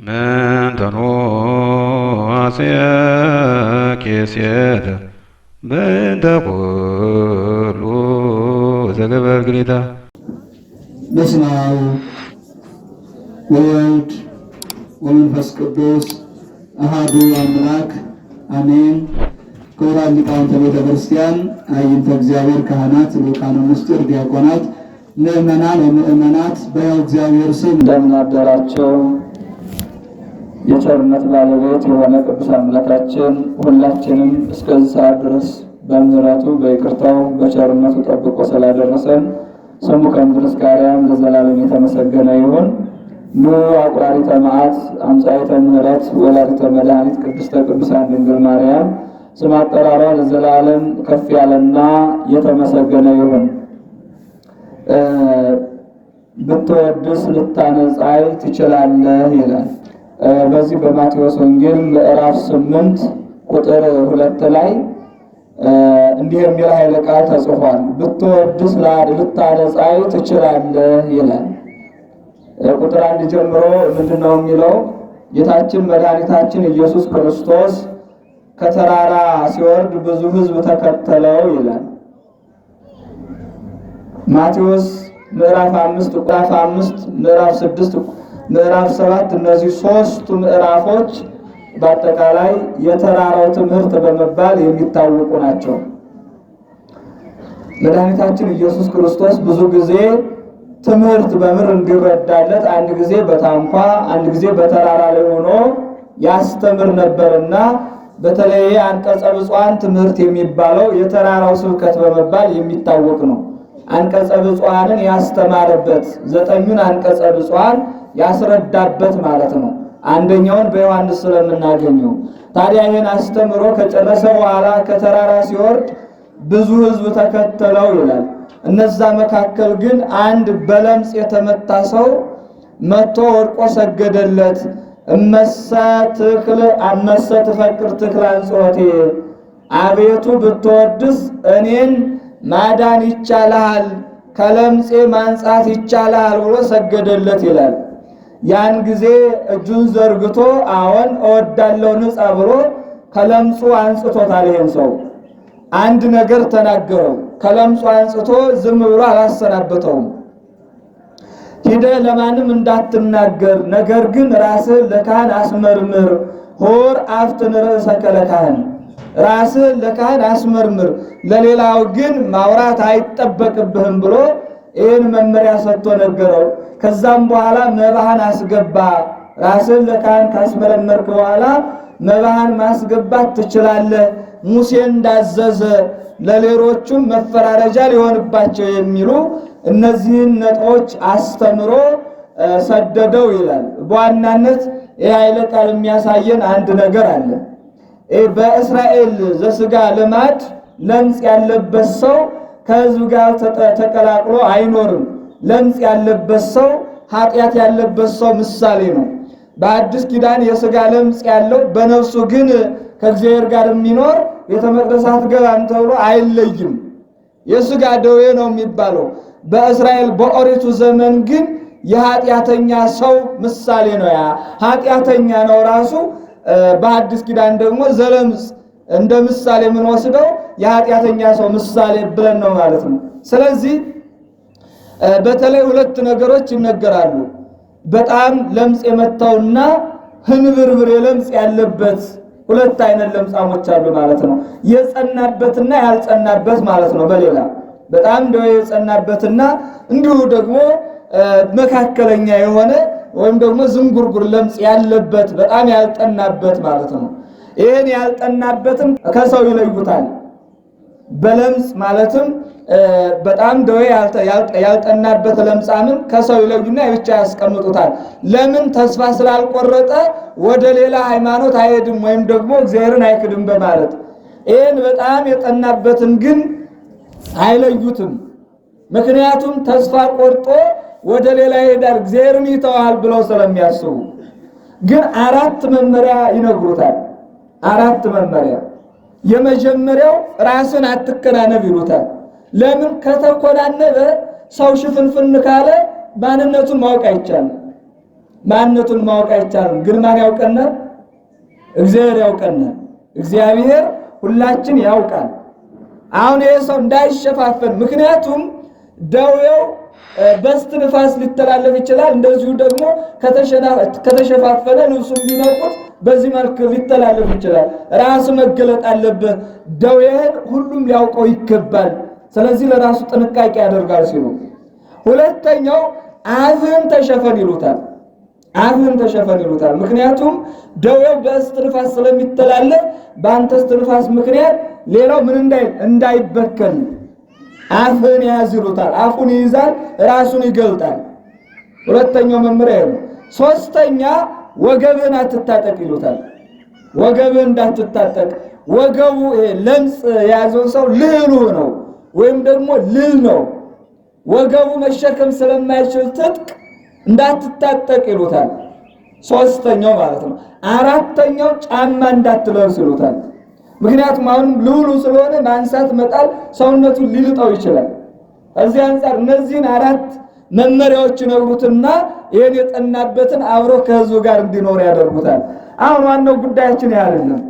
መንተኖ አስያኬሴተ በእንተ ኩሉ ዘገበር ግዴታ። በስመ አብ ወወልድ ወመንፈስ ቅዱስ አሐዱ አምላክ አሜን። ክቡራን ሊቃውንተ ቤተ ክርስቲያን፣ አይንተ እግዚአብሔር ካህናት፣ ሊቃነ ምስጢር፣ ዲያቆናት፣ ምእመናን ወምእመናት በሕያው እግዚአብሔር ስም እንደምን አደራችሁ። የቸርነት ባለቤት የሆነ ቅዱስ አምላካችን ሁላችንም እስከዚህ ሰዓት ድረስ በምሕረቱ በይቅርታው በቸርነቱ ጠብቆ ስላደረሰን ስሙ ከምድር እስከ አርያም ለዘላለም የተመሰገነ ይሁን። ኑ አቁራሪተ መዓት አምሳይተ ምሕረት ወላዲተ መድኃኒት ቅድስተ ቅዱሳን ድንግል ማርያም ስም አጠራሯ ለዘላለም ከፍ ያለና የተመሰገነ ይሁን። ብትወድስ ልታነጻይ ትችላለህ ይላል። በዚህ በማቴዎስ ወንጌል ምዕራፍ 8 ቁጥር 2 ላይ እንዲህ የሚል ኃይለ ቃል ተጽፏል። ብትወድስ ልታነጻይ ትችላለህ ይላል። ቁጥር 1 ጀምሮ ምንድነው የሚለው? ጌታችን መድኃኒታችን ኢየሱስ ክርስቶስ ከተራራ ሲወርድ ብዙ ሕዝብ ተከተለው ይላል። ማቴዎስ ምዕራፍ 5 ቁጥር 5 ምዕራፍ 6 ምዕራፍ 7 እነዚህ ሶስቱ ምዕራፎች በአጠቃላይ የተራራው ትምህርት በመባል የሚታወቁ ናቸው። መድኃኒታችን ኢየሱስ ክርስቶስ ብዙ ጊዜ ትምህርት በምር እንዲረዳለት አንድ ጊዜ በታንኳ አንድ ጊዜ በተራራ ላይ ሆኖ ያስተምር ነበርና በተለይ አንቀጸ ብፁዓን ትምህርት የሚባለው የተራራው ስብከት በመባል የሚታወቅ ነው። አንቀጸ ብፁዓንን ያስተማረበት 9ኙን አንቀጸ ብፁዓን ያስረዳበት ማለት ነው። አንደኛውን በዮሐንስ ስለምናገኘው ታዲያ ይህን አስተምሮ ከጨረሰ በኋላ ከተራራ ሲወርድ ብዙ ሕዝብ ተከተለው ይላል። እነዛ መካከል ግን አንድ በለምጽ የተመታ ሰው መጥቶ ወድቆ ሰገደለት። እመሰ ትፈቅር ትክለ አንጽሖቴ፣ አቤቱ ብትወድስ እኔን ማዳን ይቻልሃል፣ ከለምጼ ማንጻት ይቻልሃል ብሎ ሰገደለት ይላል። ያን ጊዜ እጁን ዘርግቶ አዎን እወዳለሁ ንጻ ብሎ ከለምጹ አንጽቶታል። ይሄን ሰው አንድ ነገር ተናገረው። ከለምጹ አንጽቶ ዝም ብሎ አላሰናበተውም። ሂደህ ለማንም እንዳትናገር፣ ነገር ግን ራስህን ለካህን አስመርምር፣ ሆር አፍትን ርእሰከ ለካህን፣ ራስህን ለካህን አስመርምር፣ ለሌላው ግን ማውራት አይጠበቅብህም ብሎ ይህን መመሪያ ሰጥቶ ነገረው። ከዛም በኋላ መባህን አስገባ። ራስህን ለካህን ካስመረመርክ በኋላ መባህን ማስገባት ትችላለህ፣ ሙሴ እንዳዘዘ ለሌሎቹም መፈራረጃ ሊሆንባቸው የሚሉ እነዚህን ነጥቦች አስተምሮ ሰደደው ይላል። በዋናነት ይህ ኃይለ ቃል የሚያሳየን አንድ ነገር አለ። በእስራኤል ዘሥጋ ልማድ ለምጽ ያለበት ሰው ከሕዝብ ጋር ተቀላቅሎ አይኖርም። ለምጽ ያለበት ሰው ኃጢአት ያለበት ሰው ምሳሌ ነው። በአዲስ ኪዳን የሥጋ ለምጽ ያለው በነፍሱ ግን ከእግዚአብሔር ጋር የሚኖር ቤተ መቅደስ አትገባም ተብሎ አይለይም። የሥጋ ደዌ ነው የሚባለው። በእስራኤል በኦሪቱ ዘመን ግን የኃጢአተኛ ሰው ምሳሌ ነው። ያ ኃጢአተኛ ነው ራሱ። በአዲስ ኪዳን ደግሞ ዘለምጽ እንደ ምሳሌ ምን ወስደው የኃጢአተኛ ሰው ምሳሌ ብለን ነው ማለት ነው። ስለዚህ በተለይ ሁለት ነገሮች ይነገራሉ። በጣም ለምጽ የመታውና ህንብርብር የለምጽ ያለበት ሁለት አይነት ለምጻሞች አሉ ማለት ነው። የጸናበትና ያልጸናበት ማለት ነው። በሌላ በጣም ደዌ የጸናበትና እንዲሁ ደግሞ መካከለኛ የሆነ ወይም ደግሞ ዝንጉርጉር ለምጽ ያለበት በጣም ያልጠናበት ማለት ነው። ይሄን ያልጠናበትም ከሰው ይለዩታል። በለምጽ ማለትም በጣም ደዌ ያልጠናበት ለምጻምን ከሰው ይለዩና ብቻ ያስቀምጡታል። ለምን? ተስፋ ስላልቆረጠ ወደ ሌላ ሃይማኖት አይሄድም ወይም ደግሞ እግዚአብሔርን አይክድም በማለት። ይሄን በጣም የጠናበትን ግን አይለዩትም። ምክንያቱም ተስፋ ቆርጦ ወደ ሌላ ይሄዳል እግዚአብሔርን ይተዋል ብለው ስለሚያስቡ። ግን 4 መመሪያ ይነግሩታል። 4 መመሪያ። የመጀመሪያው ራስን አትከናነብ ይሉታል። ለምን? ከተኮናነበ ሰው ሽፍንፍን ካለ ማንነቱን ማወቅ አይቻልም። ማንነቱን ማወቅ አይቻልም። ግን ማን ያውቀናል? እግዚአብሔር ያውቀናል። እግዚአብሔር ሁላችን ያውቃል። አሁን ይሄ ሰው እንዳይሸፋፈን፣ ምክንያቱም ደዌው በስትንፋስ ሊተላለፍ ይችላል። እንደዚሁ ደግሞ ከተሸፋፈነ ልብሱን ቢነቁት በዚህ መልክ ሊተላለፍ ይችላል። ራስ መገለጥ አለበት። ደዌህን ሁሉም ሊያውቀው ይገባል። ስለዚህ ለራሱ ጥንቃቄ ያደርጋል ሲሉ፣ ሁለተኛው አፍህን ተሸፈን ይሉታል። አፍህን ተሸፈን ይሉታል። ምክንያቱም ደዌው በስትንፋስ ስለሚተላለፍ በአንተ ስትንፋስ ምክንያት ሌላው ምን እንዳይበከል አፍህን ያዝ ይሉታል። አፉን ይይዛል፣ ራሱን ይገልጣል። ሁለተኛው መመሪያ ነው። ሶስተኛ ወገብህን አትታጠቅ ይሉታል። ወገብህን እንዳትታጠቅ። ወገቡ ለምጽ የያዘው ሰው ልህሉህ ነው ወይም ደግሞ ልል ነው። ወገቡ መሸከም ስለማይችል ትጥቅ እንዳትታጠቅ ይሉታል። ሶስተኛው ማለት ነው። አራተኛው ጫማ እንዳትለብስ ይሉታል። ምክንያቱም አሁን ልውሉ ስለሆነ ማንሳት መጣል ሰውነቱን ሊልጠው ይችላል። እዚህ አንፃር እነዚህን አራት መመሪያዎች ይነግሩትና ይሄን የጠናበትን አብሮ ከህዝቡ ጋር እንዲኖር ያደርጉታል። አሁን ዋናው ጉዳያችን ያለልን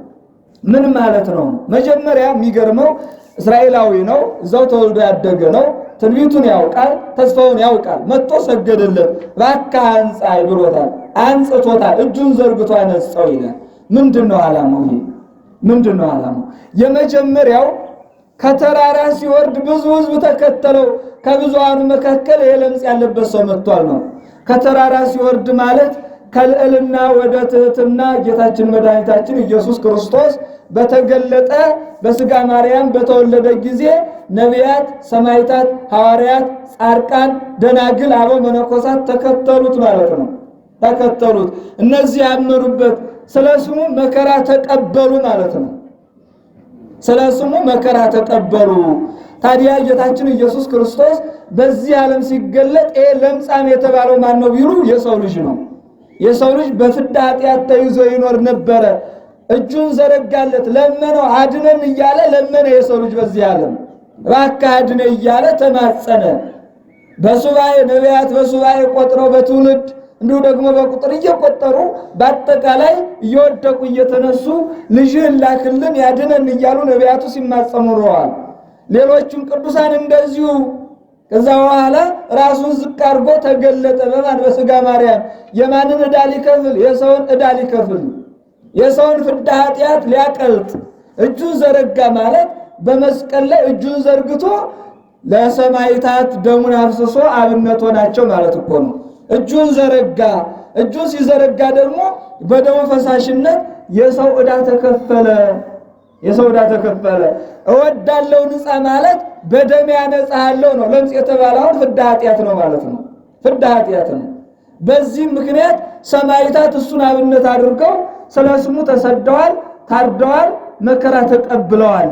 ምን ማለት ነው? መጀመሪያ የሚገርመው እስራኤላዊ ነው፣ እዛው ተወልዶ ያደገ ነው። ትንቢቱን ያውቃል፣ ተስፋውን ያውቃል። መጥቶ ሰገደለት። እባክህ አንጻይ ብሎታል። አንጽቶታል። እጁን ዘርግቶ አነጻው ይላል። ምንድነው ዓላማው? ይሄ ምንድነው ዓላማው? የመጀመሪያው ከተራራ ሲወርድ ብዙ ህዝብ ተከተለው። ከብዙሃኑ መካከል የለምጽ ያለበት ሰው መጥቷል ነው። ከተራራ ሲወርድ ማለት ከልዕልና ወደ ትሕትና ጌታችን መድኃኒታችን ኢየሱስ ክርስቶስ በተገለጠ በሥጋ ማርያም በተወለደ ጊዜ ነቢያት፣ ሰማዕታት፣ ሐዋርያት፣ ጻድቃን፣ ደናግል፣ አበው መነኮሳት ተከተሉት ማለት ነው። ተከተሉት። እነዚህ ያመኑበት ስለ ስሙ መከራ ተቀበሉ ማለት ነው። ስለ ስሙ መከራ ተቀበሉ። ታዲያ ጌታችን ኢየሱስ ክርስቶስ በዚህ ዓለም ሲገለጥ ለምጻም የተባለው ማን ነው ቢሉ የሰው ልጅ ነው። የሰው ልጅ በፍዳ ኃጢአት ተይዞ ይኖር ነበረ። እጁን ዘረጋለት፣ ለመነው፣ አድነን እያለ ለመነ። የሰው ልጅ በዚህ ዓለም እባክህ አድነን እያለ ተማጸነ። በሱባኤ ነቢያት በሱባኤ ቆጥረው በትውልድ እንዲሁ ደግሞ በቁጥር እየቆጠሩ በአጠቃላይ እየወደቁ እየተነሱ ልጅህን ላክልን ያድነን እያሉ ነቢያቱ ሲማጸኑ ኖረዋል። ሌሎቹም ቅዱሳን እንደዚሁ። ከዛ በኋላ ራሱን ዝቅ አድርጎ ተገለጠ። በማን? በሥጋ ማርያም። የማንን ዕዳ ሊከፍል? የሰውን ዕዳ ሊከፍል፣ የሰውን ፍዳ ኃጢአት ሊያቀልጥ እጁን ዘረጋ ማለት በመስቀል ላይ እጁን ዘርግቶ ለሰማዕታት ደሙን አፍስሶ አብነት ሆናቸው ማለት እኮ ነው። እጁን ዘረጋ። እጁን ሲዘረጋ ደግሞ በደሙ ፈሳሽነት የሰው ዕዳ ተከፈለ። የሰው ዕዳ ተከፈለ። እወዳለሁ ንጻ ማለት በደም ያነጻለሁ ነው። ለምጽ የተባለውን ፍዳ ኃጢአት ነው ማለት ነው። ፍዳ ኃጢአት ነው። በዚህ ምክንያት ሰማዕታት እሱን አብነት አድርገው ስለ ስሙ ተሰደዋል፣ ታርደዋል፣ መከራ ተቀብለዋል።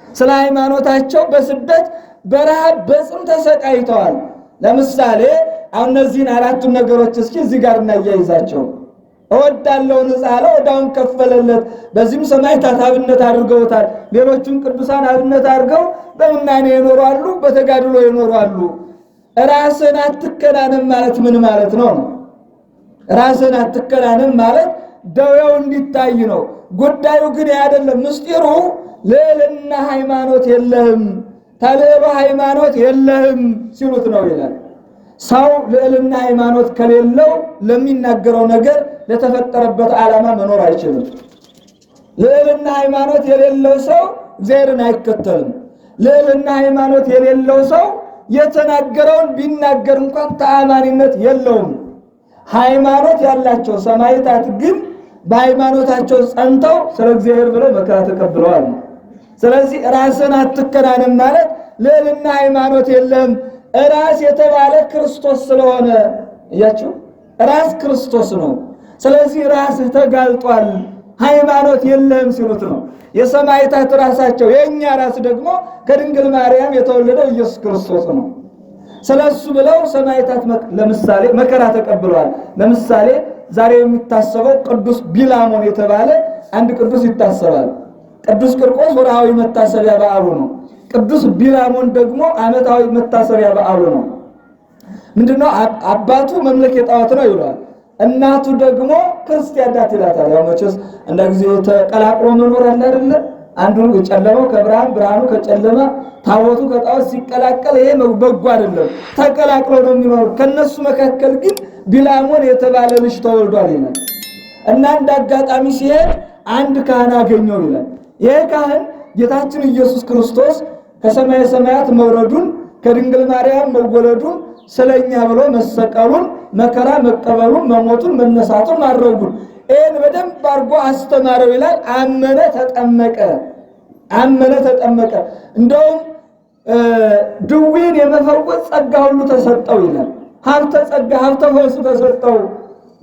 ስለ ሃይማኖታቸው በስደት በረሃብ በጽም ተሰቃይተዋል። ለምሳሌ አሁን እነዚህን አራቱን ነገሮች እስኪ እዚህ ጋር እናያይዛቸው። እወዳለሁ ንጻ አለው፣ ዕዳውን ከፈለለት። በዚህም ሰማዕታት አብነት አድርገውታል። ሌሎቹም ቅዱሳን አብነት አድርገው በምናኔ ይኖራሉ፣ በተጋድሎ ይኖራሉ። ራስን አትከናነም ማለት ምን ማለት ነው? ራስን አትከናነም ማለት ደዌው እንዲታይ ነው። ጉዳዩ ግን አይደለም። ምስጢሩ ልዕልና ሃይማኖት የለህም፣ ተልዕሎ ሃይማኖት የለህም ሲሉት ነው ይላል። ሰው ልዕልና ሃይማኖት ከሌለው ለሚናገረው ነገር ለተፈጠረበት ዓላማ መኖር አይችልም። ልዕልና ሃይማኖት የሌለው ሰው እግዚአብሔርን አይከተልም። ልዕልና ሃይማኖት የሌለው ሰው የተናገረውን ቢናገር እንኳን ተአማኒነት የለውም። ሃይማኖት ያላቸው ሰማዕታት ግን በሃይማኖታቸው ጸንተው ስለ እግዚአብሔር ብለው መከራ ተቀብለዋል። ስለዚህ ራስን አትከናነም ማለት ልዕልና ሃይማኖት የለም። ራስ የተባለ ክርስቶስ ስለሆነ እያችሁ ራስ ክርስቶስ ነው። ስለዚህ ራስህ ተጋልጧል፣ ሃይማኖት የለም ሲሉት ነው። የሰማዕታት ራሳቸው የኛ ራስ ደግሞ ከድንግል ማርያም የተወለደው ኢየሱስ ክርስቶስ ነው። ስለሱ ብለው ሰማዕታት ለምሳሌ መከራ ተቀብለዋል። ለምሳሌ ዛሬ የሚታሰበው ቅዱስ ቢላሞን የተባለ አንድ ቅዱስ ይታሰባል። ቅዱስ ቂርቆስ ወርሃዊ መታሰቢያ በዓሉ ነው። ቅዱስ ቢላሞን ደግሞ ዓመታዊ መታሰቢያ በዓሉ ነው። ምንድነው አባቱ መምለክ የጣዖት ነው ይሏል። እናቱ ደግሞ ክርስቲያን ናት ይላታል። ያው መቼስ እንደ ጊዜ ተቀላቅሎ መኖር አለ አይደለ? አንዱ ጨለማው ከብርሃን ብርሃኑ ከጨለማ ታቦቱ ከጣዖት ሲቀላቀል ይሄ በጎ አይደለም። ተቀላቅሎ ነው የሚኖር። ከነሱ መካከል ግን ቢላሞን የተባለ ልጅ ተወልዷል ይላል እና እንደ አጋጣሚ ሲሄድ አንድ ካህን አገኘው ይላል። ይሄ ካህን ጌታችን ኢየሱስ ክርስቶስ ከሰማየ ሰማያት መውረዱን ከድንግል ማርያም መወለዱን ስለኛ ብሎ መሰቀሉን መከራ መቀበሉን መሞቱን መነሳቱን ማድረጉን ይሄን በደንብ አድርጎ አስተማረው ይላል። አመነ ተጠመቀ። እንደውም ድውይን የመፈወስ ጸጋ ሁሉ ተሰጠው ይላል። ሀብተ ጸጋ ሀብተ ፈውስ ተሰጠው።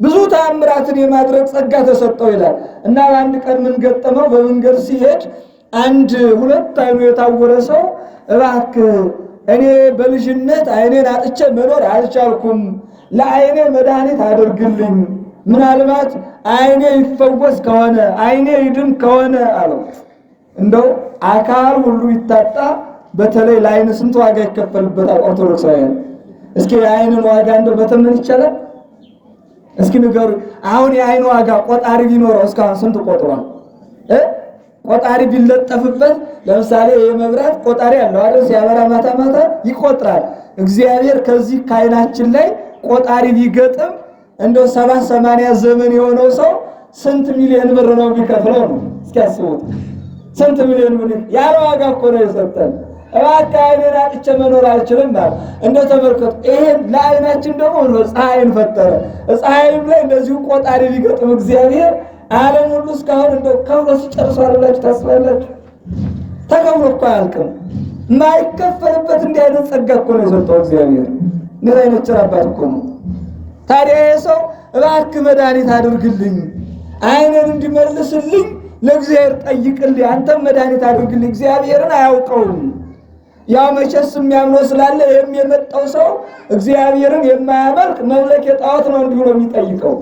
ብዙ ተአምራትን የማድረግ ጸጋ ተሰጠው ይላል እና አንድ ቀን ምን ገጠመው? በመንገድ ሲሄድ አንድ ሁለት አይኑ የታወረ ሰው እባክህ እኔ በልጅነት አይኔን አጥቼ መኖር አልቻልኩም፣ ለአይኔ መድኃኒት አድርግልኝ፣ ምናልባት አይኔ ይፈወስ ከሆነ አይኔ ይድን ከሆነ አለው። እንደው አካል ሁሉ ይታጣ፣ በተለይ ለአይን ስንት ዋጋ ይከፈልበታል ኦርቶዶክሳውያን። እስኪ የአይንን ዋጋ እንደው በተመን ይቻላል? እስኪ ንገሩ። አሁን የአይን ዋጋ ቆጣሪ ቢኖረው እስካሁን ስንት ቆጥሯል? ቆጣሪ ቢለጠፍበት ለምሳሌ የመብራት ቆጣሪ ያለው አይደል? ሲያበራ ማታ ማታ ይቆጥራል። እግዚአብሔር ከዚህ ከአይናችን ላይ ቆጣሪ ቢገጥም እንደው 70-80 ዘመን የሆነው ሰው ስንት ሚሊዮን ብር ነው ቢከፍለው ነው? እስኪ አስቡት። ስንት ሚሊዮን ብር ያለ ዋጋ እኮ ነው የሰጠን። እባክህ አይኔን አጥቼ መኖር አልችልም ማለት እንደው ተመልከቱ። ይሄን ለአይናችን ደግሞ ፀሐይን ፈጠረ። ፀሐይም ላይ እንደዚሁ ቆጣሪ ቢገጥም እግዚአብሔር ዓለም ሁሉ እስካሁን እንደው ከብሎ ሲጨርሳላችሁ ታስባላችሁ? ተከብሎ እኮ አያልቅም። የማይከፈልበት እንዲህ አይነት ጸጋ እኮ ነው የሰጠው እግዚአብሔር። እንዲህ አይነት ቸር አባት እኮ ነው። ታዲያ ይሄ ሰው እባክህ መድኃኒት አድርግልኝ፣ አይንን እንዲመልስልኝ ለእግዚአብሔር ጠይቅልኝ፣ አንተም መድኃኒት አድርግልኝ። እግዚአብሔርን አያውቀውም። ያው መቼስ የሚያምነው ስላለ የመጣው ሰው እግዚአብሔርን የማያመልክ መምለክ የጣዖት ነው እንዲሁ ነው የሚጠይቀው።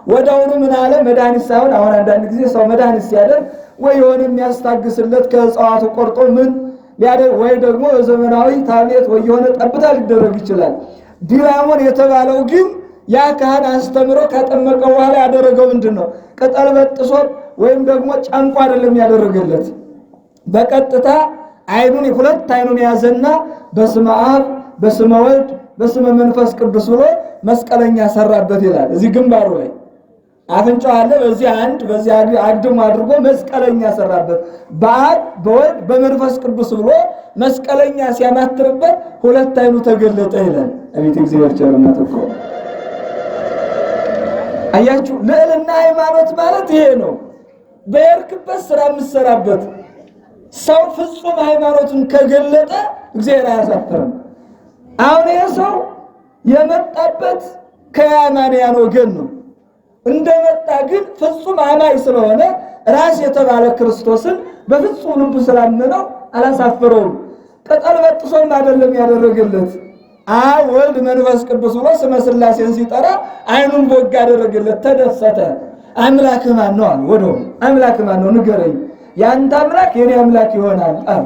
ወዳውኑ ምን አለ? መድኃኒት ሳይሆን አሁን አንዳንድ ጊዜ ሰው መድኃኒት ሲያደርግ ወይ የሆነ የሚያስታግስለት ከእጽዋቱ ቆርጦ ምን ሊያደርግ ወይ ደግሞ በዘመናዊ ታብሌት ወይ የሆነ ጠብታ ሊደረግ ይችላል። ቢላሞን የተባለው ግን ያ ካህን አስተምሮ ከጠመቀው በኋላ ያደረገው ምንድን ነው? ቅጠል በጥሶ ወይም ደግሞ ጨምቆ አይደለም ያደረገለት። በቀጥታ አይኑን ሁለት አይኑን ያዘና በስመ አብ በስመ ወልድ በስመ መንፈስ ቅዱስ ብሎ መስቀለኛ ሰራበት ይላል። እዚህ ግንባሩ ላይ አፍንጫው አለ። በዚህ አንድ በዚህ አግድም አድርጎ መስቀለኛ ሰራበት። በአብ በወልድ በመንፈስ ቅዱስ ብሎ መስቀለኛ ሲያማትርበት ሁለት አይኑ ተገለጠ ይላል። አቤት እግዚአብሔር ቸርነት እኮ! አያችሁ፣ ልዕልና ሃይማኖት ማለት ይሄ ነው። በየርክበት ስራ የምትሰራበት ሰው ፍጹም ሃይማኖቱን ከገለጠ እግዚአብሔር አያሳፍርም። አሁን ይሄ ሰው የመጣበት ከያማንያን ወገን ነው። እንደመጣ ግን ፍጹም አማኝ ስለሆነ ራስ የተባለ ክርስቶስን በፍጹም ልቡ ስላመነው አላሳፈረውም። ቅጠል በጥሶም አይደለም ያደረገለት። አብ ወልድ መንፈስ ቅዱስ ብሎ ስመ ሥላሴን ሲጠራ አይኑን ቦግ አደረገለት፣ ተደሰተ። አምላክህ ማን ነው አለ። ወዲያው አምላክህ ማን ነው ንገረኝ፣ ያንተ አምላክ የኔ አምላክ ይሆናል አለ።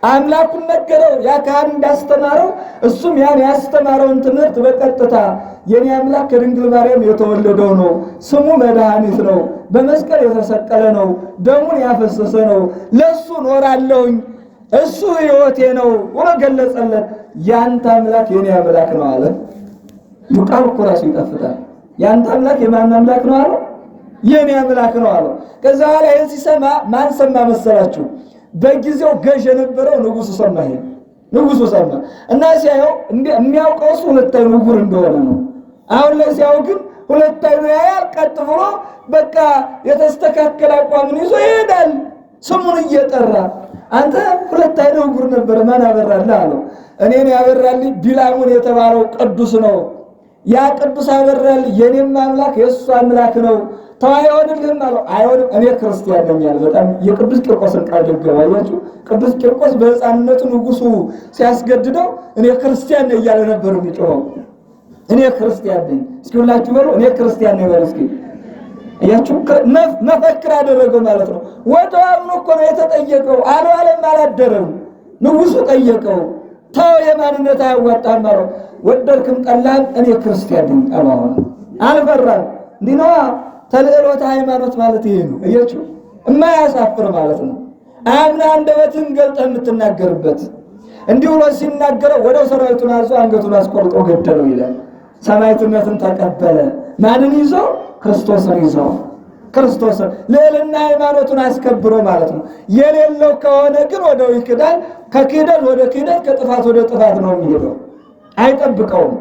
አምላኩን ነገረው። ያ ካህን እንዳስተማረው እሱም ያን ያስተማረውን ትምህርት በቀጥታ የኔ አምላክ ከድንግል ማርያም የተወለደው ነው፣ ስሙ መድኃኒት ነው፣ በመስቀል የተሰቀለ ነው፣ ደሙን ያፈሰሰ ነው፣ ለሱ ኖራለሁኝ፣ እሱ ሕይወቴ ነው ብሎ ገለጸለት። ያንተ አምላክ የኔ አምላክ ነው አለ። ቃሉ እኮ ራሱ ይጣፍጣል። ያንተ አምላክ የማን አምላክ ነው አለ? የኔ አምላክ ነው አለ። ከዛ በኋላ ይህን ሲሰማ ማን ሰማ መሰላችሁ? በጊዜው ገዥ የነበረው ንጉሱ ሰማ። ይሄ ንጉሱ ሰማ እና ሲያየው የሚያውቀው እሱ ሁለት አይኑ ዕውር እንደሆነ ነው። አሁን ላይ ሲያየው ግን ሁለት አይኑ ያያል። ቀጥ ብሎ በቃ የተስተካከለ አቋምን ይዞ ይሄዳል፣ ስሙን እየጠራ አንተ ሁለት አይኑ ዕውር ነበር ማን ያበራልህ አለው። እኔን ያበራልኝ ቢላሞን የተባለው ቅዱስ ነው። ያ ቅዱስ ያበራልኝ፣ የኔም አምላክ የእሱ አምላክ ነው። ተው አይሆንልህም አለው። አይሆንም እኔ ክርስቲያን ነኝ አለ። በጣም የቅዱስ ቂርቆስን ቃል ደገማያችሁ። ቅዱስ ቂርቆስ በሕፃንነቱ ንጉሱ ሲያስገድደው እኔ ክርስቲያን ነኝ እያለ ነበር የሚጮኸው። እኔ ክርስቲያን ነኝ እስኪ ሁላችሁ በሉ፣ እኔ ክርስቲያን ነኝ በሉ እስኪ። አያችሁ፣ መፈክር አደረገው ማለት ነው። ወዲያው አምኖ እኮ ነው የተጠየቀው። አልዋለም አላደረም። ንጉሱ ጠየቀው። ተው የማንነት አያዋጣም ማለት ወደድክም ጠላህም እኔ ክርስቲያን ነኝ አሁን አልፈራም። እንዲህ ነው ተልዕሎተ ሃይማኖት ማለት ይሄ ነው። እያችሁ የማያሳፍር ማለት ነው። አምና አንደበትን ገልጠህ የምትናገርበት እንዲሁ ብሎ ሲናገረው ወደው ሰራዊቱን አዞ አንገቱን አስቆርጦ ገደለው ይላል። ሰማዕትነትን ተቀበለ። ማንን ይዞ? ክርስቶስን ይዞ ክርስቶስን ልዕልና ሃይማኖቱን አስከብሮ ማለት ነው። የሌለው ከሆነ ግን ወደው ይክዳል። ከክህደት ወደ ክህደት ከጥፋት ወደ ጥፋት ነው የሚሄደው። አይጠብቀውም።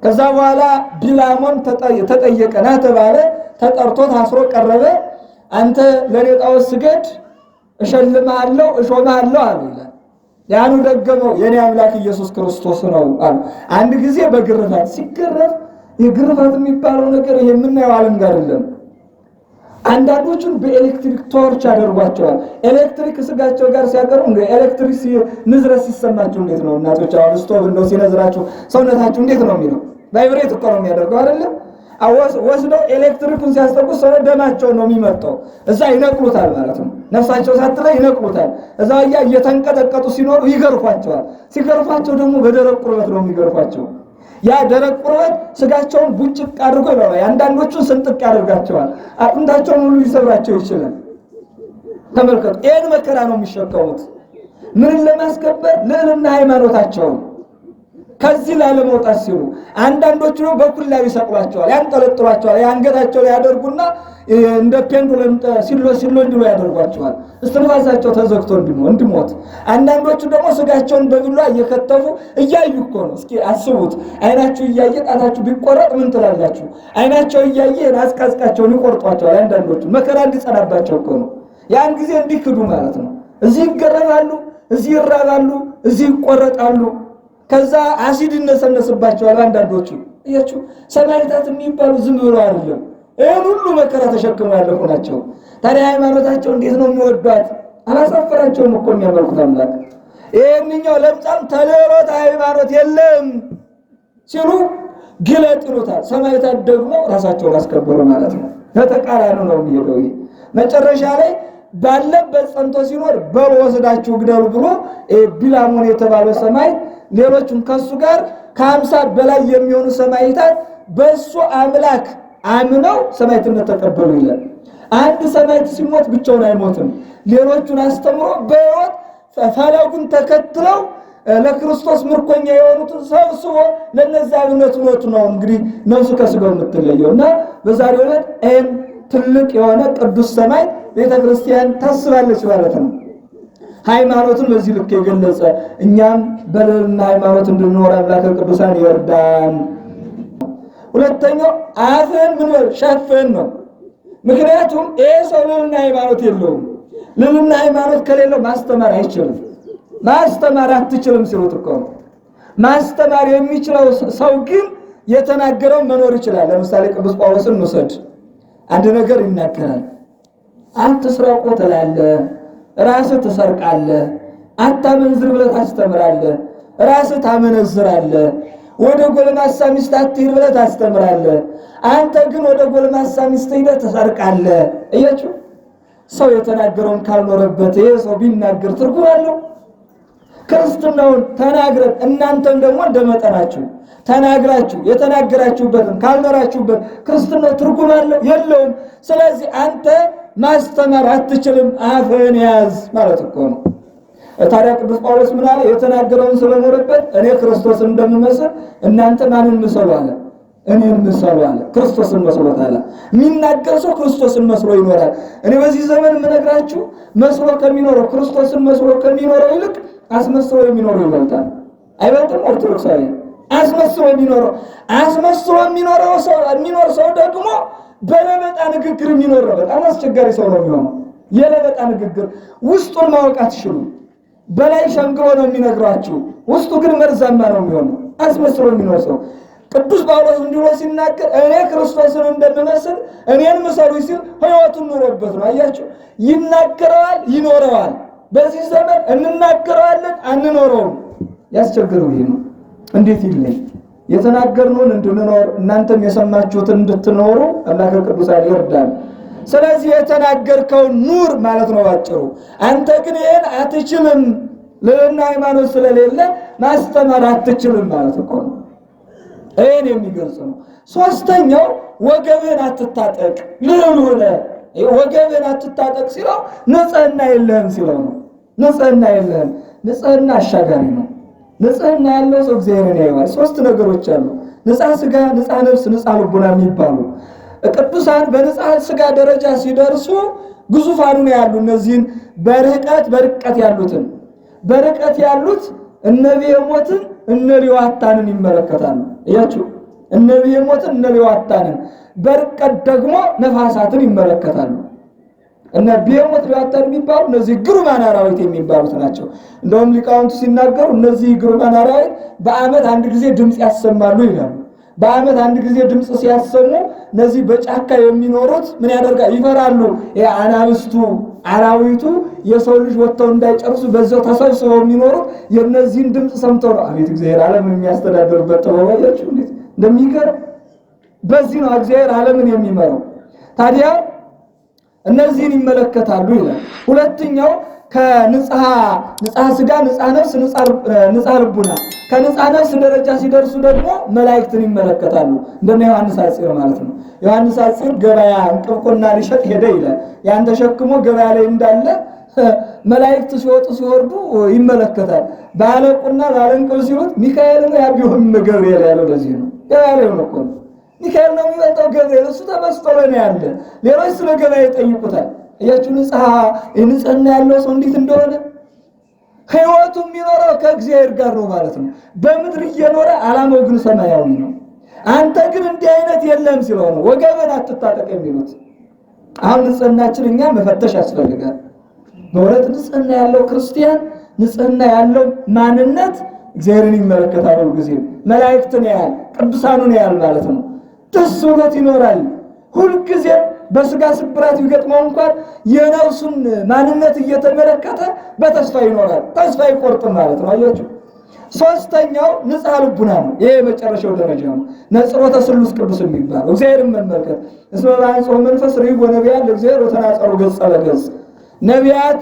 ከዛ በኋላ ቢላሞን ተጠየቀ። ና ተባለ። ተጠርቶ ታስሮ ቀረበ። አንተ ለኔ ጣዖት ስገድ እሸልምሃለሁ እሾምሃለሁ አለ ይላል። ያኑ ደገመው። የኔ አምላክ ኢየሱስ ክርስቶስ ነው አለ። አንድ ጊዜ በግርፋት ሲገረፍ የግርፋት የሚባለው ነገር ይሄ የምናየው ዓለም ጋር አይደለም። አንዳንዶቹን በኤሌክትሪክ ቶርች ያደርጓቸዋል። ኤሌክትሪክ ስጋቸው ጋር ሲያቀርቡ እንደ ኤሌክትሪክ ንዝረት ሲሰማቸው እንዴት ነው እናቶች አሁን ስቶቭ እንደው ሲነዝራችሁ ሰውነታችሁ እንዴት ነው የሚለው? ቫይብሬት እኮ ነው የሚያደርገው አይደለም? ወስደው ኤሌክትሪኩን ሲያስጠቁት ሰው ደማቸው ነው የሚመጣው። እዛ ይነቅሉታል ማለት ነው። ነፍሳቸው ሳትለይ ይነቅሉታል። እዛ እየተንቀጠቀጡ ሲኖሩ ይገርፏቸዋል። ሲገርፏቸው ደግሞ በደረቅ ቁርበት ነው የሚገርፏቸው። ያ ደረቅ ቁርበት ስጋቸውን ቡጭቅ አድርጎ ይበላል። አንዳንዶቹን ስንጥቅ ያደርጋቸዋል። አጥንታቸውን ሁሉ ሊሰብራቸው ይችላል። ተመልከቱ። ይህን መከራ ነው የሚሸከሙት። ምንን ለማስከበር? ልዕልና ሃይማኖታቸውን ከዚህ ላለመውጣት ሲሉ አንዳንዶቹ ነው በኩላ ይሰቅሏቸዋል፣ ያንጠለጥሏቸዋል። የአንገታቸው ላይ ያደርጉና እንደ ፔንዱለም ሲሎ እንዲሉ ያደርጓቸዋል። እስትንፋሳቸው ተዘግቶ እንዲሞት። አንዳንዶቹ ደግሞ ስጋቸውን በቢላ እየከተፉ እያዩ እኮ ነው። እስኪ አስቡት። አይናችሁ እያየ ጣታችሁ ቢቆረጥ ምን ትላላችሁ? አይናቸው እያየ አስቃዝቃቸውን ይቆርጧቸዋል። አንዳንዶቹ መከራ እንዲጸናባቸው እኮ ነው። ያን ጊዜ እንዲክዱ ማለት ነው። እዚህ ይገረባሉ፣ እዚህ ይራባሉ፣ እዚህ ይቆረጣሉ። ከዛ አሲድ ይነሰነስባቸዋል። አንዳንዶቹ እያችሁ ሰማዕታት የሚባሉ ዝም ብሎ አይደለም፣ ይህን ሁሉ መከራ ተሸክመው ያለፉ ናቸው። ታዲያ ሃይማኖታቸው እንዴት ነው የሚወዷት? አላሳፈራቸውም እኮ የሚያመልኩት አምላክ። ይህንኛው ለምጻም ተልዕሎተ ሃይማኖት የለም ሲሉ ግለጥ ይሉታል። ሰማዕታት ደግሞ ራሳቸውን አስከበሩ ማለት ነው። ለተቃራኒ ነው የሚሄደው። መጨረሻ ላይ ባለበት ጸንቶ ሲኖር በል ወስዳችሁ ግደሉ ብሎ ቢላሞን የተባለው ሰማዕት ሌሎቹም ከሱ ጋር ከ50 በላይ የሚሆኑ ሰማዕታት በሱ አምላክ አምነው ሰማዕትነት ተቀበሉ ይላል። አንድ ሰማዕት ሲሞት ብቻውን አይሞትም። ሌሎቹን አስተምሮ በሕይወት ፈለጉን ተከትለው ለክርስቶስ ምርኮኛ የሆኑትን ሰብስቦ ለነዛ አብነት ሆኖት ነው እንግዲህ ነፍሱ ከስጋው የምትለየውና በዛሬው ዕለት ይህም ትልቅ የሆነ ቅዱስ ሰማዕት ቤተክርስቲያን ታስባለች ማለት ነው። ሃይማኖትን በዚህ ልክ የገለጸ እኛም በልዕልና ሃይማኖት እንድንኖር አምላከ ቅዱሳን ይርዳን። ሁለተኛው አፍን ምን ሸፍን ነው። ምክንያቱም ይሄ ሰው ልዕልና ሃይማኖት የለውም። ልዕልና ሃይማኖት ከሌለው ማስተማር አይችልም። ማስተማር አትችልም ሲሉት እኮ ማስተማር የሚችለው ሰው ግን የተናገረው መኖር ይችላል። ለምሳሌ ቅዱስ ጳውሎስን እንውሰድ። አንድ ነገር ይናገራል። አትስረቁ ትላለህ፣ ራስህ ትሰርቃለህ። አታመንዝር ብለህ ታስተምራለህ፣ ራስህ ታመነዝራለህ። ወደ ጎልማሳ ሚስት አትሂድ ብለህ ታስተምራለህ፣ አንተ ግን ወደ ጎልማሳ ሚስት ሄደህ ትሰርቃለህ። እያችሁ ሰው የተናገረውን ካልኖረበት ይሄ ሰው ቢናገር ትርጉም አለው? ክርስትናውን ተናግረን እናንተም ደግሞ እንደመጠናችሁ ተናግራችሁ የተናገራችሁበትን ካልኖራችሁበት ክርስትናው ትርጉም አለው? የለውም። ስለዚህ አንተ ማስተማር አትችልም፣ አፍህን ያዝ ማለት እኮ ነው። ታዲያ ቅዱስ ጳውሎስ ምን አለ? የተናገረውን ስለኖረበት እኔ ክርስቶስን እንደምመስል እናንተ ማንን ምሰሉ አለ? እኔን ምሰሉ አለ። ክርስቶስን መስሎታል። የሚናገር ሰው ክርስቶስን መስሎ ይኖራል። እኔ በዚህ ዘመን የምነግራችሁ መስሎ ከሚኖረው ክርስቶስን መስሎ ከሚኖረው ይልቅ አስመስሎ የሚኖረው ይበልጣል። አይበልጥም? ኦርቶዶክሳዊ አስመስሎ የሚኖረው ሰው ደግሞ በለበጣ ንግግር የሚኖር ነው። በጣም አስቸጋሪ ሰው ነው የሚሆነው። የለበጣ ንግግር ውስጡን ማወቅ አትችሉም። በላይ ሸንግሎ ነው የሚነግራችሁ፣ ውስጡ ግን መርዛማ ነው የሚሆነው። አስመስሎ የሚኖር ሰው ቅዱስ ጳውሎስ እንዲሁ ሲናገር እኔ ክርስቶስን እንደምመስል እኔን ምሰሉ ሲል ሕይወቱን ኑሮበት ነው። አያችሁ፣ ይናገረዋል፣ ይኖረዋል። በዚህ ዘመን እንናገረዋለን፣ አንኖረውም። ያስቸገረው ይሄ ነው። እንዴት ይለይ? የተናገርነውን እንድንኖር እናንተም የሰማችሁትን እንድትኖሩ አምላከ ቅዱሳን ይርዳል። ስለዚህ የተናገርከውን ኑር ማለት ነው ባጭሩ። አንተ ግን ይሄን አትችልም፣ ልዕልና ሃይማኖት ስለሌለ ማስተማር አትችልም ማለት እኮ ነው። ይሄን የሚገልጽ ነው። ሶስተኛው ወገብህን አትታጠቅ ልዕል ሆነ ወገብህን አትታጠቅ ሲለው ንጽህና የለህም ሲለው ነው። ንጽህና የለህም። ንጽህና አሻጋሪ ነው። ንጽህና ያለው ሰው እግዚአብሔርን ያየዋል። ሶስት ነገሮች አሉ። ንጽሐ ሥጋ፣ ንጽሐ ነፍስ፣ ንጽሐ ልቡና የሚባሉ ቅዱሳን በንጽሐ ሥጋ ደረጃ ሲደርሱ ግዙፋኑ ነው ያሉ። እነዚህን በርቀት ያሉትን በርቀት ያሉት እነ ብዔሞትን እነ ሌዋታንን ይመለከታሉ። እያችሁ እነ ብዔሞትን እነ ሌዋታንን፣ በርቀት ደግሞ ነፋሳትን ይመለከታሉ። እነ ብዔሞት ሌዋታን የሚባሉ እነዚህ ግሩማን አራዊት የሚባሉት ናቸው። እንደውም ሊቃውንቱ ሲናገሩ እነዚህ ግሩማን አራዊት በዓመት አንድ ጊዜ ድምፅ ያሰማሉ ይላሉ። በዓመት አንድ ጊዜ ድምፅ ሲያሰሙ እነዚህ በጫካ የሚኖሩት ምን ያደርጋል? ይፈራሉ። የአናብስቱ አራዊቱ የሰው ልጅ ወጥተው እንዳይጨርሱ በዛው ተሰብስበው የሚኖሩት የነዚህን ድምፅ ሰምተው ነው። አቤት እግዚአብሔር ዓለምን የሚያስተዳድርበት ተባባያችሁ እንዴት እንደሚገርም! በዚህ ነው እግዚአብሔር ዓለምን የሚመራው። ታዲያ እነዚህን ይመለከታሉ ይላል። ሁለተኛው ከንጽሐ ሥጋ፣ ንጽሐ ነፍስ፣ ንጽሐ ልቡና ከንጽሐ ነፍስ ደረጃ ሲደርሱ ደግሞ መላእክትን ይመለከታሉ። እንደነ ዮሐንስ አጽር ማለት ነው። ዮሐንስ አጽር ገበያ እንቅብቆና ሊሸጥ ሄደ ይላል። ያን ተሸክሞ ገበያ ላይ እንዳለ መላእክት ሲወጡ ሲወርዱ ይመለከታል። ባለቁና ባለንቅብ ሲሉት ሚካኤል ነው ያቢሆን ገብርኤል ያለው ለዚህ ነው። ገበያ ላይ ነው እኮ ሚካኤል ነው የሚመጣው ገብርኤል እሱ ተመስጦሎ ነው ያለ። ሌሎች ስለ ገበያ ይጠይቁታል። እያችሁ ንጽህና ያለው ሰው እንዴት እንደሆነ ሕይወቱ የሚኖረው ከእግዚአብሔር ጋር ነው ማለት ነው። በምድር እየኖረ ዓላማው ግን ሰማያዊ ነው። አንተ ግን እንዲህ አይነት የለም ሲለው ነው ወገብን አትታጠቅ የሚሉት። አሁን ንጽህናችን እኛ መፈተሽ ያስፈልጋል። በእውነት ንጽህና ያለው ክርስቲያን፣ ንጽህና ያለው ማንነት እግዚአብሔርን ይመለከታል። ሁልጊዜ መላእክትን ያያል፣ ቅዱሳኑን ያያል ማለት ነው። ደስ ብሎት ይኖራል። ሁልጊዜ በስጋ ስብራት ቢገጥመው እንኳን የነፍሱን ማንነት እየተመለከተ በተስፋ ይኖራል። ተስፋ አይቆርጥም ማለት ነው። አያችሁ። ሶስተኛው ንጽሐ ልቡና ነው። ይሄ የመጨረሻው ደረጃ ነው። ነጽሮተ ስሉስ ቅዱስ የሚባለው እግዚአብሔርን መመልከት። እስመ በአንጽሖ መንፈስ ርኢዎ ነቢያት ለእግዚአብሔር ወተናጸሩ ገጸ በገጽ። ነቢያት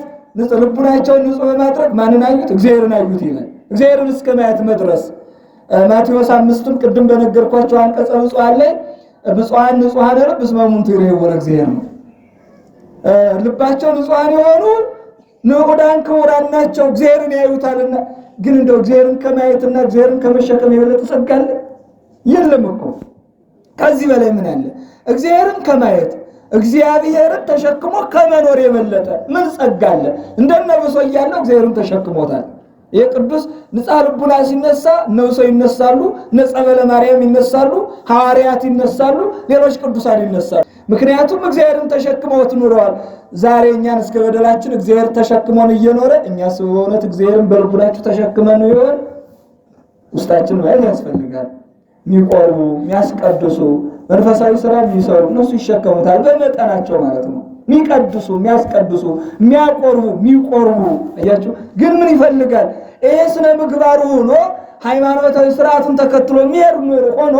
ልቡናቸውን ንጹሕ በማድረግ ማንን አዩት? እግዚአብሔርን አዩት ይላል። እግዚአብሔርን እስከ ማየት መድረስ ማቴዎስ 5ን ቅድም በነገርኳቸው አንቀጸ ብፁዓን ላይ ብፁዓን ንጹሐን ልብ እስመ እሙንቱ ይሬእይዎ ለእግዚአብሔር ነው። ልባቸው ንጹሐን የሆኑ ንዑዳን ክቡራን ናቸው እግዚአብሔርን ያዩታልና። ግን እንደው እግዚአብሔርን ከማየትና እግዚአብሔርን ከመሸከም የበለጠ ጸጋ አለ? የለም እኮ። ከዚህ በላይ ምን አለ? እግዚአብሔርን ከማየት እግዚአብሔርን ተሸክሞ ከመኖር የበለጠ ምን ጸጋ አለ? እንደነ ብሶ እያለው እግዚአብሔርን ተሸክሞታል። የቅዱስ ንጽሐ ልቡና ሲነሳ ነብሶ ይነሳሉ፣ ነጸበለ ማርያም ይነሳሉ፣ ሐዋርያት ይነሳሉ፣ ሌሎች ቅዱሳን ይነሳሉ። ምክንያቱም እግዚአብሔርን ተሸክመውት ኑረዋል። ዛሬ እኛን እስከ በደላችን እግዚአብሔር ተሸክሞን እየኖረ እኛስ በእውነት እግዚአብሔርን በልቡናችሁ ተሸክመን ይሆን? ውስጣችን ማየት ያስፈልጋል። የሚቆርቡ የሚያስቀድሱ መንፈሳዊ ስራ የሚሰሩ እነሱ ይሸከሙታል በመጠናቸው ማለት ነው። የሚቀድሱ የሚያስቀድሱ የሚያቆርቡ የሚቆርቡ አያችሁ። ግን ምን ይፈልጋል? ይሄ ስነ ምግባሩ ሆኖ ሃይማኖታዊ ስርዓቱን ተከትሎ የሚሄድ ሆኖ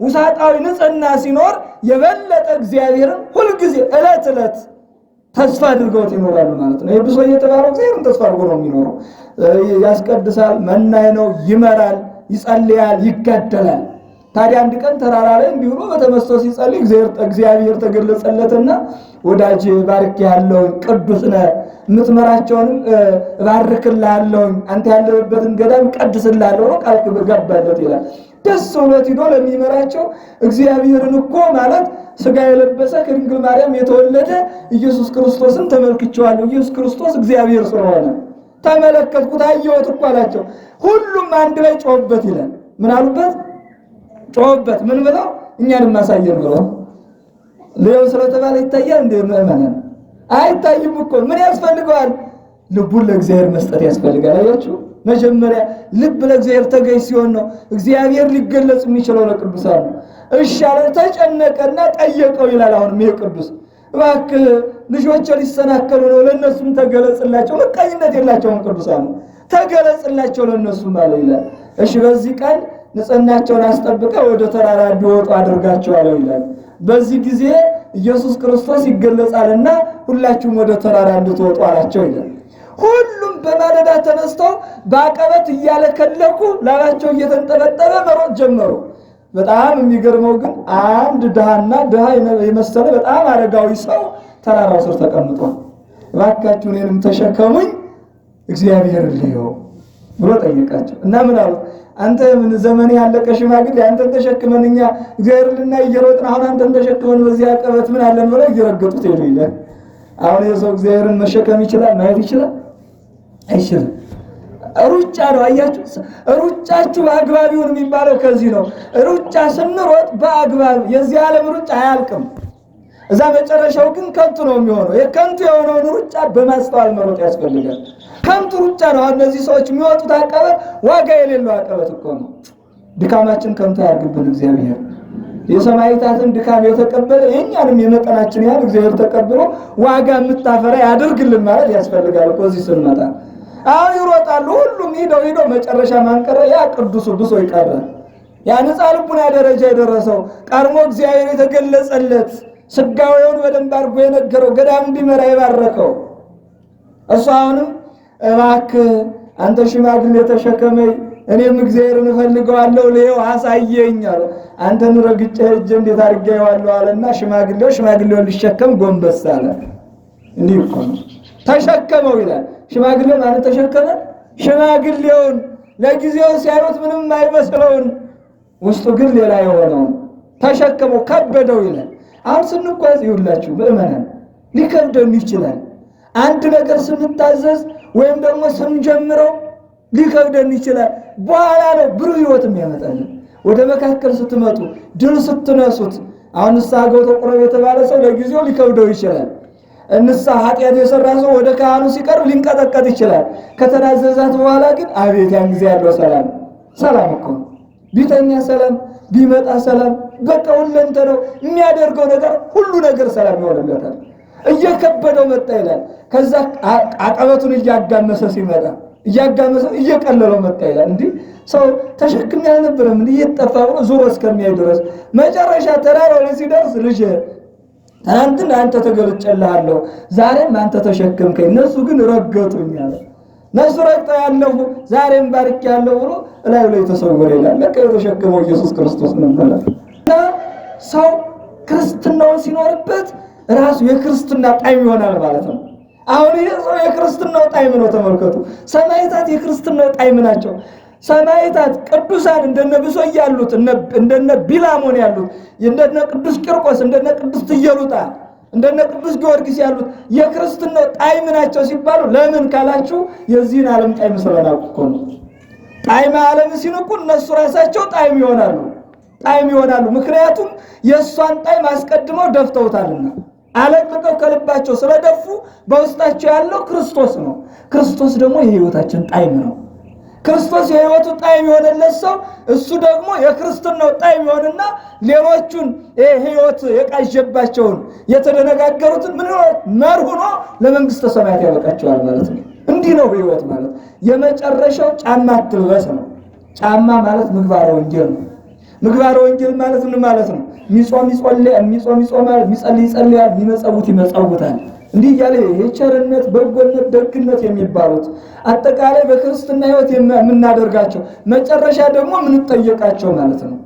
ውሳጣዊ ንጽህና ሲኖር የበለጠ እግዚአብሔርን ሁልጊዜ ዕለት ዕለት ተስፋ አድርገውት ይኖራሉ ማለት ነው። ይህ ብሶ እየተባለው እግዚአብሔርን ተስፋ አድርጎ ነው የሚኖረው። ያስቀድሳል፣ መናኝ ነው፣ ይመራል፣ ይጸልያል፣ ይጋደላል። ታዲያ አንድ ቀን ተራራ ላይ እንዲሁ በተመስጦ ሲጸልይ እግዚአብሔር ተገለጸለትና ወዳጅ ባርኬሃለሁ፣ ቅዱስ ነህ፣ የምትመራቸውንም እባርክልሃለሁ፣ አንተ ያለህበትን ገዳም ቀድስልሃለሁ ነው ቃል ገባለት ይላል። ደስ ብሎት ሂዶ ለሚመራቸው እግዚአብሔርን እኮ ማለት ስጋ የለበሰ ከድንግል ማርያም የተወለደ ኢየሱስ ክርስቶስን ተመልክቼዋለሁ፣ ኢየሱስ ክርስቶስ እግዚአብሔር ስለሆነ ተመለከትኩት፣ አየሁት እኮ አላቸው። ሁሉም አንድ ላይ ጮህበት ይላል። ምን አሉበት? ጮህበት። ምን ብለው? እኛንም ማሳየን ብለው። ለየው ስለተባለ ይታያል እንደ ምእመናን አይታይም እኮ። ምን ያስፈልገዋል? ልቡን ለእግዚአብሔር መስጠት ያስፈልጋል። አያችሁ፣ መጀመሪያ ልብ ለእግዚአብሔር ተገዥ ሲሆን ነው እግዚአብሔር ሊገለጽ የሚችለው ለቅዱሳን ነው። እሺ አለ፣ ተጨነቀና ጠየቀው ይላል። አሁን ይሄ ቅዱስ እባክህ ልጆች ሊሰናከሉ ነው፣ ለነሱም ተገለጽላቸው። መቀኝነት የላቸውም ቅዱሳን፣ ተገለጽላቸው ለነሱም አለ ይላል። እሺ በዚህ ቀን ንጽህናቸውን አስጠብቀው ወደ ተራራ እንዲወጡ አድርጋቸዋለሁ ይላል። በዚህ ጊዜ ኢየሱስ ክርስቶስ ይገለጻልና ሁላችሁም ወደ ተራራ እንድትወጡ አላቸው ይላል። ሁሉም በማለዳ ተነስተው በአቀበት እያለከለኩ ላባቸው እየተንጠበጠበ መሮጥ ጀመሩ። በጣም የሚገርመው ግን አንድ ድሃ የመሰለ በጣም አረጋዊ ሰው ተራራው ስር ተቀምጧል። እባካችሁ እኔንም ተሸከሙኝ እግዚአብሔር ልየው ብሎ ጠየቃቸው እና ምን አሉ? አንተ ምን ዘመን ያለቀ ሽማግሌ አንተን ተሸክመን እኛ እግዚአብሔር ልናይ እየሮጥን አሁን አንተን ተሸክመን በዚህ አቀበት ምን አለን ብለው እየረገጡት ሄዱ ይላል። አሁን የሰው እግዚአብሔርን መሸከም ይችላል? ማየት ይችላል? አይችልም። ሩጫ ነው። አያችሁ፣ ሩጫችሁ በአግባብ ይሁን የሚባለው ከዚህ ነው። ሩጫ ስንሮጥ በአግባብ የዚህ ዓለም ሩጫ አያልቅም። እዛ መጨረሻው ግን ከንቱ ነው የሚሆነው። የከንቱ የሆነውን ሩጫ በማስተዋል መሮጥ ያስፈልጋል። ከንቱ ሩጫ ነው። እነዚህ ሰዎች የሚወጡት አቀበት ዋጋ የሌለው አቀበት እኮ ነው። ድካማችን ከንቱ ያርግብን እግዚአብሔር። የሰማዕታትን ድካም የተቀበለ የኛንም የመጠናችን ያህል እግዚአብሔር ተቀብሎ ዋጋ የምታፈራ ያድርግልን ማለት ያስፈልጋል እኮ እዚህ ስንመጣ። አሁን ይሮጣሉ ሁሉም ሂደው መጨረሻ ማንቀረ ያ ቅዱሱ ብሶ ይቀራል። ያ ንጻ ልቡና ደረጃ የደረሰው ቀድሞ እግዚአብሔር የተገለጸለት ስጋዌውን በደንብ አድርጎ የነገረው ገዳም እንዲመራ የባረከው እሱ አሁንም እባክህ አንተ ሽማግሌ ተሸከመኝ እኔም እግዚአብሔርን እፈልገዋለሁ ለየው አሳየኝ አለ። አንተን ረግጬ ሄጄ እንዴት አድርጌዋለሁ አለና ሽማግሌውን ሊሸከም ጎንበስ አለ። እንዲህ እኮ ነው ተሸከመው ይላል። ሽማግሌው ማለት ተሸከመ። ሽማግሌውን ለጊዜው ሲያዩት ምንም አይመስለውን ውስጡ ግን ሌላ የሆነው ተሸከመው ከበደው ይላል። አሁን ስንጓዝ ይውላችሁ በእመናን ሊከብደን ይችላል። አንድ ነገር ስንታዘዝ ወይም ደግሞ ስንጀምረው ሊከብደን ይችላል። በኋላ ነው ብሩህ ሕይወትም ያመጣልን። ወደ መካከል ስትመጡ ድል ስትነሱት አሁን ንስሐ ገብቶ ቁረብ የተባለ ሰው ለጊዜው ሊከብደው ይችላል። ንስሐ ኃጢአት የሰራ ሰው ወደ ካህኑ ሲቀርብ ሊንቀጠቀጥ ይችላል። ከተናዘዛት በኋላ ግን አቤት ያን ጊዜ ያለው ሰላም እኮ ቢተኛ ሰላም፣ ቢመጣ ሰላም፣ በቃ ሁለንተናው የሚያደርገው ነገር ሁሉ ነገር ሰላም ይሆንለታል። እየከበደው መጣ ይላል። ከዛ አቀበቱን እያጋመሰ ሲመጣ እየቀለለው መጣ ይላል። እንዲህ ሰው ተሸክም ያልነበረም እንዲህ እየጠፋ ብሎ ዙሮ እስከሚያይ ድረስ መጨረሻ ተራራው ላይ ሲደርስ ልጅ ትናንትን አንተ ተገልጨልሃለሁ ዛሬም አንተ ተሸከምከኝ፣ እነሱ ግን ረገጡኝ አለ። እነሱ ረግጠው ያለፉ ዛሬም ባርክ ያለው ብሎ እላዩ ላይ ተሰወረ ይላል። ለካ የተሸከመው ኢየሱስ ክርስቶስ ነበር። እና ሰው ክርስትናውን ሲኖርበት ራሱ የክርስትና ጣዕም ይሆናል ማለት ነው። አሁን ይሄ ሰው የክርስትናው ጣዕም ነው። ተመልከቱ፣ ሰማዕታት የክርስትናው ጣዕም ናቸው። ሰማዕታት ቅዱሳን እንደነ ብሶይ ያሉት እንደነ ቢላሞን ያሉት እንደነ ቅዱስ ቂርቆስ እንደነ ቅዱስ ኢየሉጣ እንደነ ቅዱስ ጊዮርጊስ ያሉት የክርስትናው ጣዕም ናቸው ሲባሉ ለምን ካላችሁ የዚህን ዓለም ጣዕም ስለናቁ እኮ ነው። ጣዕም ዓለም ሲንቁ እነሱ ራሳቸው ጣዕም ይሆናሉ። ምክንያቱም የእሷን ጣዕም አስቀድመው ደፍተውታልና አለቅቀው ከልባቸው ስለደፉ በውስጣቸው ያለው ክርስቶስ ነው። ክርስቶስ ደግሞ የሕይወታችን ጣዕም ነው። ክርስቶስ የሕይወቱ ጣዕም የሆነለት ሰው እሱ ደግሞ የክርስትናው ጣዕም ይሆንና ሌሎቹን ሕይወት የቃዠባቸውን የተደነጋገሩትን ምን መርሁኖ ለመንግስተ ሰማያት ያበቃቸዋል ማለት ነው። እንዲህ ነው ሕይወት ማለት። የመጨረሻው ጫማ አትልበስ ነው። ጫማ ማለት ምግባረ ወንጌል ነው። ምግባረ ወንጌል ማለት ምን ማለት ነው? የሚጾም ይጾማል፣ የሚጸልይ ይጸልያል፣ የሚመጸውት ይመጸውታል። እንዲህ እያለ የቸርነት በጎነት ደግነት የሚባሉት አጠቃላይ በክርስትና ሕይወት የምናደርጋቸው መጨረሻ ደግሞ የምንጠየቃቸው ማለት ነው።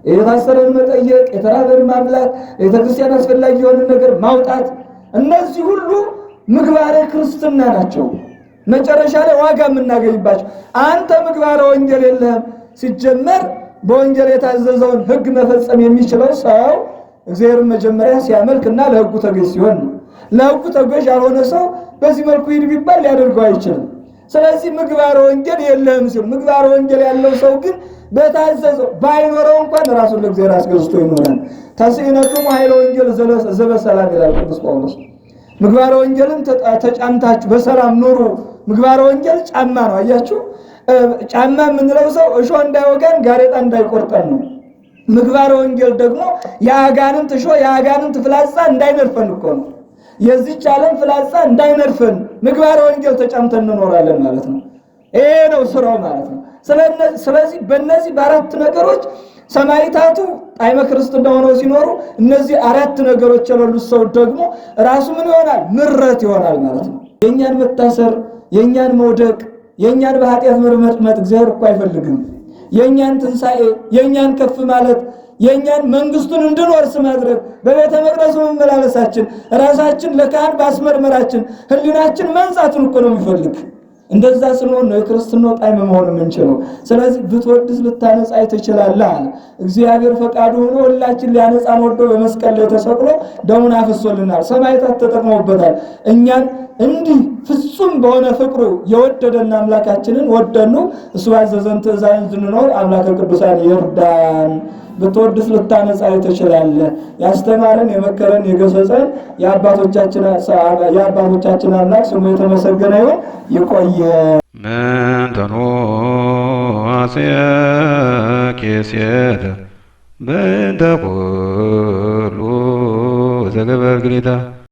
የታሰረን መጠየቅ፣ የተራበን ማብላት፣ ቤተክርስቲያን አስፈላጊ የሆነ ነገር ማውጣት፣ እነዚህ ሁሉ ምግባረ ክርስትና ናቸው። መጨረሻ ላይ ዋጋ የምናገኝባቸው። አንተ ምግባረ ወንጌል የለህም። ሲጀመር በወንጌል የታዘዘውን ሕግ መፈጸም የሚችለው ሰው እግዚአብሔርን መጀመሪያ ሲያመልክና ለሕጉ ተገዥ ሲሆን ነው። ለሕጉ ተገዥ ያልሆነ ሰው በዚህ መልኩ ሂድ ቢባል ሊያደርገው አይችልም። ስለዚህ ምግባረ ወንጌል የለህም ሲል፣ ምግባረ ወንጌል ያለው ሰው ግን በታዘዘው ባይኖረው እንኳን ራሱን ለእግዚአብሔር አስገዝቶ ይኖራል። ተስዒነክሙ ኃይለ ወንጌል ዘበሰላም ይላል ቅዱስ ጳውሎስ። ምግባረ ወንጌልን ተጫምታችሁ በሰላም ኑሩ። ምግባረ ወንጌል ጫማ ነው። አያችሁ፣ ጫማ የምንለብሰው እሾህ እንዳይወጋን ጋሬጣ እንዳይቆርጠን ነው። ምግባረ ወንጌል ደግሞ የአጋንንት እሾህ የአጋንንት ፍላጻ እንዳይነድፈን እኮ ነው። የዚህች ዓለም ፍላጻ እንዳይነድፈን ምግባረ ወንጌል ተጫምተን እንኖራለን ማለት ነው። ይሄ ነው ስራው ማለት ነው። ስለዚህ በእነዚህ በአራት ነገሮች ሰማዕታቱ ጣዕመ ክርስትና ሆነው ሲኖሩ፣ እነዚህ አራት ነገሮች የሌሉት ሰው ደግሞ ራሱ ምን ይሆናል? ምረት ይሆናል ማለት ነው። የእኛን መታሰር የእኛን መውደቅ የእኛን በኃጢአት መርመጥመጥ እግዚአብሔር እኮ አይፈልግም። የእኛን ትንሣኤ የእኛን ከፍ ማለት የእኛን መንግስቱን እንድንወርስ ማድረግ በቤተ መቅደሱ መመላለሳችን ራሳችን ለካህን ባስመርመራችን ህሊናችን መንጻቱን እኮ ነው የሚፈልግ። እንደዛ ስለሆነ ነው የክርስትናው ጣዕም መሆን የምንችለው። ስለዚህ ብትወድስ ልታነጻ ትችላለህ አለ። እግዚአብሔር ፈቃዱ ሆኖ ሁላችን ሊያነጻን ወዶ በመስቀል ላይ ተሰቅሎ ደሙን አፍሶልናል። ሰማዕታት ተጠቅመውበታል። እኛን እንዲህ ፍጹም በሆነ ፍቅሩ የወደደን አምላካችንን ወደኑ እሱ ባዘዘን ትእዛዝ እንድንኖር አምላከ ቅዱሳን ይርዳን። ብትወድስ ልታነጻ ትችላለህ። ያስተማረን የመከረን የገሰጸን የአባቶቻችን አምላክ ስሙ የተመሰገነ ይሁን። ይቆየ ምንተኑ ኬሴተ በእንተ ኩሉ ዘገበርግሪታ